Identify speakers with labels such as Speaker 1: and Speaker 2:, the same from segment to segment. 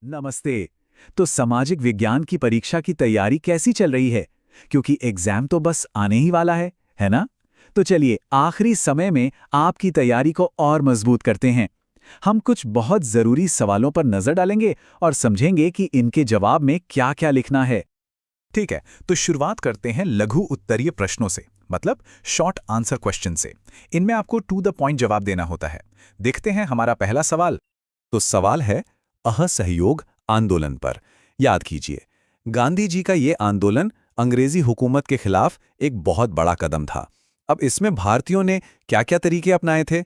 Speaker 1: नमस्ते। तो सामाजिक विज्ञान की परीक्षा की तैयारी कैसी चल रही है? क्योंकि एग्जाम तो बस आने ही वाला है ना? तो चलिए आखिरी समय में आपकी तैयारी को और मजबूत करते हैं। हम कुछ बहुत जरूरी सवालों पर नजर डालेंगे और समझेंगे कि इनके जवाब में क्या-क्या लिखना है।
Speaker 2: ठीक है, तो शुरुआत करते हैं लघु उत्तरीय प्रश्नों से, मतलब शॉर्ट आंसर क्वेश्चन से। इनमें आपको टू द पॉइंट जवाब देना होता है। देखते हैं हमारा पहला सवाल। तो सवाल है असहयोग आंदोलन पर। याद कीजिए, गांधी जी का ये आंदोलन अंग्रेजी हुकूमत के खिलाफ एक बहुत बड़ा कदम था। अब इसमें भारतीयों ने क्या-क्या तरीके अपनाए थे?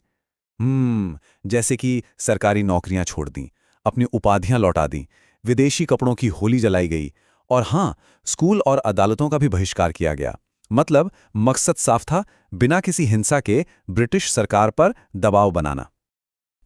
Speaker 2: जैसे कि सरकारी नौकरियां छोड़ दी, अपनी उपाधियां लौटा दी, विदेशी कपड़ों की होली जलाई गई, और हाँ, स्कूल और अदालतों का भी बहिष्कार किया गया। मतलब मकसद साफ था, बिना किसी हिंसा के ब्रिटिश सरकार पर दबाव बनाना।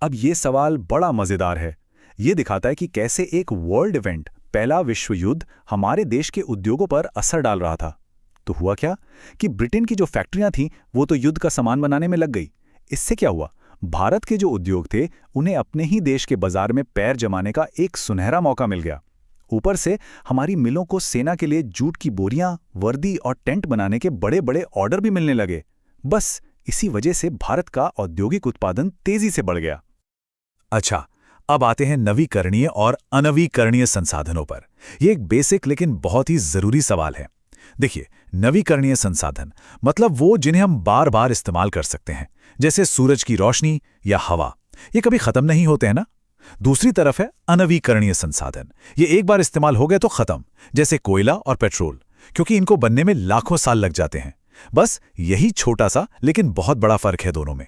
Speaker 1: अब ये सवाल बड़ा मजेदार है। ये दिखाता है कि कैसे एक वर्ल्ड इवेंट, पहला विश्व युद्ध, हमारे देश के उद्योगों पर असर डाल रहा था। तो हुआ क्या कि ब्रिटेन की जो फैक्ट्रियां थीं वो तो युद्ध का सामान बनाने में लग गई। इससे क्या हुआ? भारत के जो उद्योग थे उन्हें अपने ही देश के बाजार में पैर जमाने का एक सुनहरा मौका मिल गया। ऊपर से हमारी मिलों को सेना के लिए जूट की बोरियां, वर्दी और टेंट बनाने के बड़े बड़े ऑर्डर भी मिलने लगे। बस इसी वजह से भारत का औद्योगिक उत्पादन तेजी से बढ़ गया।
Speaker 2: अच्छा, अब आते हैं नवीकरणीय और अनवीकरणीय संसाधनों पर। यह एक बेसिक लेकिन बहुत ही जरूरी सवाल है। देखिए, नवीकरणीय संसाधन मतलब वो जिन्हें हम बार बार इस्तेमाल कर सकते हैं, जैसे सूरज की रोशनी या हवा। ये कभी खत्म नहीं होते हैं ना। दूसरी तरफ है अनवीकरणीय संसाधन। ये एक बार इस्तेमाल हो गए तो खत्म, जैसे कोयला और पेट्रोल, क्योंकि इनको बनने में लाखों साल लग जाते हैं। बस यही छोटा सा लेकिन बहुत बड़ा फर्क है दोनों में।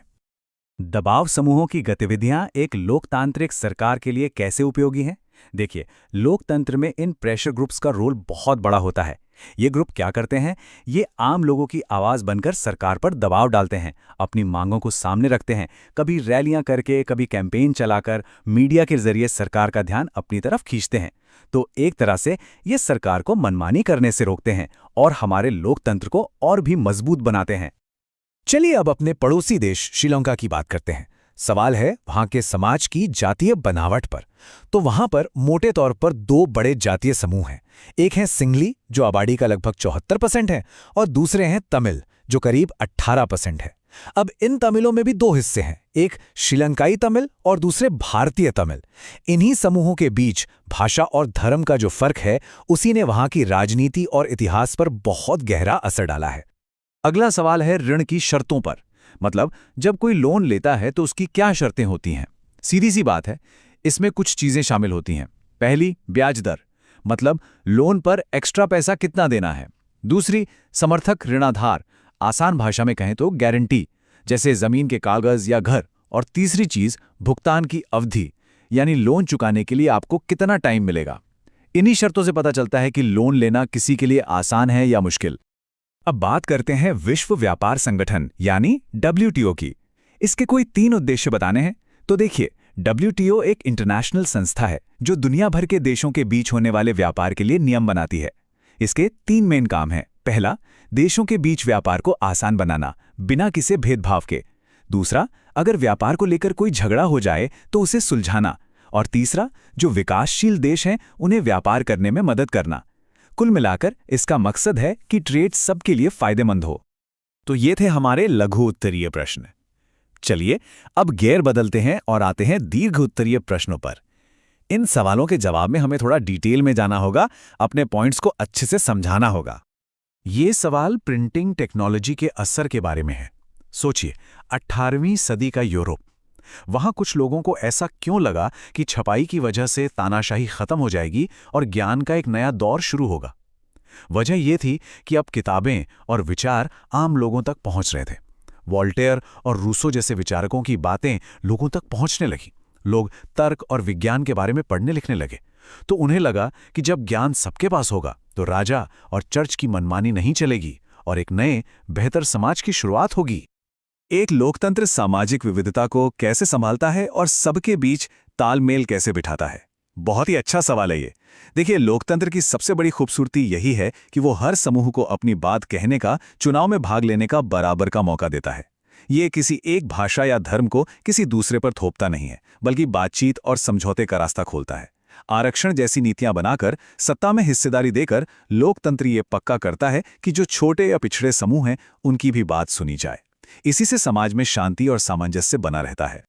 Speaker 1: दबाव समूहों की गतिविधियां एक लोकतांत्रिक सरकार के लिए कैसे उपयोगी हैं? देखिए, लोकतंत्र में इन प्रेशर ग्रुप्स का रोल बहुत बड़ा होता है। ये ग्रुप क्या करते हैं? ये आम लोगों की आवाज बनकर सरकार पर दबाव डालते हैं, अपनी मांगों को सामने रखते हैं, कभी रैलियां करके, कभी कैंपेन चलाकर, मीडिया के जरिए सरकार का ध्यान अपनी तरफ खींचते हैं। तो एक तरह से ये सरकार को मनमानी करने से रोकते हैं और हमारे लोकतंत्र को और भी मजबूत बनाते हैं।
Speaker 2: चलिए अब अपने पड़ोसी देश श्रीलंका की बात करते हैं। सवाल है वहां के समाज की जातीय बनावट पर। तो वहां पर मोटे तौर पर दो बड़े जातीय समूह हैं। एक है सिंगली, जो आबादी का लगभग 74% है, और दूसरे हैं तमिल, जो करीब 18% है। अब इन तमिलों में भी दो हिस्से हैं, एक श्रीलंकाई तमिल और दूसरे भारतीय तमिल। इन्हीं समूहों के बीच भाषा और धर्म का जो फर्क है, उसी ने वहां की राजनीति और इतिहास पर बहुत गहरा असर डाला है।
Speaker 1: अगला सवाल है ऋण की शर्तों पर। मतलब जब कोई लोन लेता है तो उसकी क्या शर्तें होती हैं? सीधी सी बात है, इसमें कुछ चीजें शामिल होती हैं। पहली, ब्याज दर, मतलब लोन पर एक्स्ट्रा पैसा कितना देना है। दूसरी, समर्थक ऋणाधार, आसान भाषा में कहें तो गारंटी, जैसे जमीन के कागज या घर। और तीसरी चीज, भुगतान की अवधि, यानी लोन चुकाने के लिए आपको कितना टाइम मिलेगा। इन्हीं शर्तों से पता चलता है कि लोन लेना किसी के लिए आसान है या मुश्किल।
Speaker 2: अब बात करते हैं विश्व व्यापार संगठन यानी WTO की। इसके कोई 3 उद्देश्य बताने हैं। तो देखिए, WTO एक इंटरनेशनल संस्था है जो दुनिया भर के देशों के बीच होने वाले व्यापार के लिए नियम बनाती है। इसके 3 मेन काम हैं। पहला, देशों के बीच व्यापार को आसान बनाना, बिना किसी भेदभाव के। दूसरा, अगर व्यापार को लेकर कोई झगड़ा हो जाए तो उसे सुलझाना। और तीसरा, जो विकासशील देश हैं उन्हें व्यापार करने में मदद करना। कुल मिलाकर इसका मकसद है कि ट्रेड सबके लिए फायदेमंद हो। तो ये थे हमारे लघु उत्तरीय प्रश्न। चलिए अब गियर बदलते हैं और आते हैं दीर्घ उत्तरीय प्रश्नों पर। इन सवालों के जवाब में हमें थोड़ा डिटेल में जाना होगा, अपने पॉइंट्स को अच्छे से समझाना होगा। ये सवाल प्रिंटिंग टेक्नोलॉजी के असर के बारे में है। सोचिए, 18वीं सदी का यूरोप। वहां कुछ लोगों को ऐसा क्यों लगा कि छपाई की वजह से तानाशाही खत्म हो जाएगी और ज्ञान का एक नया दौर शुरू होगा? वजह यह थी कि अब किताबें और विचार आम लोगों तक पहुंच रहे थे। वॉल्टेयर और रूसो जैसे विचारकों की बातें लोगों तक पहुंचने लगी। लोग तर्क और विज्ञान के बारे में पढ़ने लिखने लगे। तो उन्हें लगा कि जब ज्ञान सबके पास होगा तो राजा और चर्च की मनमानी नहीं चलेगी और एक नए, बेहतर समाज की शुरुआत होगी। एक लोकतंत्र सामाजिक विविधता को कैसे संभालता है और सबके बीच तालमेल कैसे बिठाता है? बहुत ही अच्छा सवाल है ये। देखिए, लोकतंत्र की सबसे बड़ी खूबसूरती यही है कि वो हर समूह को अपनी बात कहने का, चुनाव में भाग लेने का बराबर का मौका देता है। ये किसी एक भाषा या धर्म को किसी दूसरे पर थोपता नहीं है, बल्कि बातचीत और समझौते का रास्ता खोलता है। आरक्षण जैसी नीतियां बनाकर, सत्ता में हिस्सेदारी देकर लोकतंत्र ये पक्का करता है कि जो छोटे या पिछड़े समूह हैं उनकी भी बात सुनी जाए। इसी से समाज में शांति और सामंजस्य बना रहता है।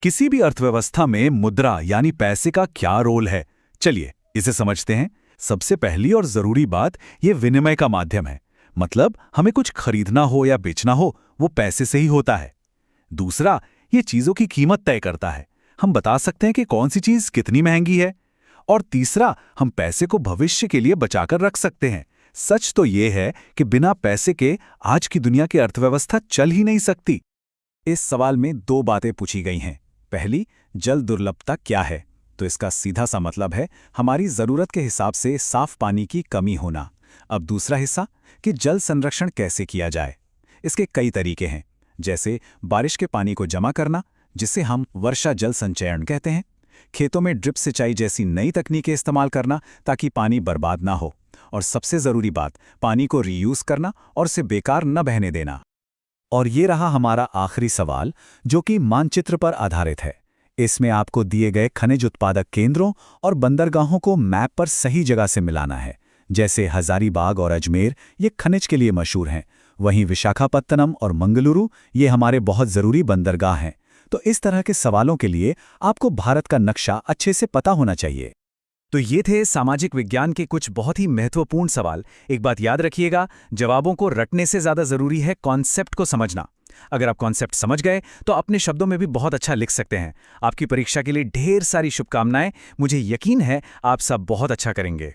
Speaker 2: किसी भी अर्थव्यवस्था में मुद्रा यानी पैसे का क्या रोल है, चलिए इसे समझते हैं। सबसे पहली और जरूरी बात ये विनिमय का माध्यम है। मतलब हमें कुछ खरीदना हो या बेचना हो, वो पैसे से ही होता है। दूसरा, ये चीजों की कीमत तय करता है। हम बता सकते हैं कि कौन सी चीज कितनी महंगी है। और तीसरा, हम पैसे को भविष्य के लिए बचाकर रख सकते हैं। सच तो ये है कि बिना पैसे के आज की दुनिया की अर्थव्यवस्था चल ही नहीं सकती। इस सवाल में दो बातें पूछी गई हैं। पहली, जल दुर्लभता क्या है? तो इसका सीधा सा मतलब है हमारी जरूरत के हिसाब से साफ पानी की कमी होना। अब दूसरा हिस्सा कि जल संरक्षण कैसे किया जाए। इसके कई तरीके हैं, जैसे बारिश के पानी को जमा करना, जिसे हम वर्षा जल संचयन कहते हैं, खेतों में ड्रिप सिंचाई जैसी नई तकनीकें इस्तेमाल करना ताकि पानी बर्बाद ना हो, और सबसे जरूरी बात, पानी को रीयूज करना और उसे बेकार न बहने देना। और ये रहा हमारा आखिरी सवाल, जो कि मानचित्र पर आधारित है। इसमें आपको दिए गए खनिज उत्पादक केंद्रों और बंदरगाहों को मैप पर सही जगह से मिलाना है। जैसे हजारीबाग और अजमेर ये खनिज के लिए मशहूर हैं, वहीं विशाखापत्तनम और मंगलुरु ये हमारे बहुत ज़रूरी बंदरगाह हैं। तो इस तरह के सवालों के लिए आपको भारत का नक्शा अच्छे से पता होना चाहिए। तो ये थे सामाजिक विज्ञान के कुछ बहुत ही महत्वपूर्ण सवाल। एक बात याद रखिएगा, जवाबों को रटने से ज़्यादा ज़रूरी है कॉन्सेप्ट को समझना। अगर आप कॉन्सेप्ट समझ गए तो अपने शब्दों में भी बहुत अच्छा लिख सकते हैं। आपकी परीक्षा के लिए ढेर सारी शुभकामनाएं। मुझे यकीन है आप सब बहुत अच्छा करेंगे।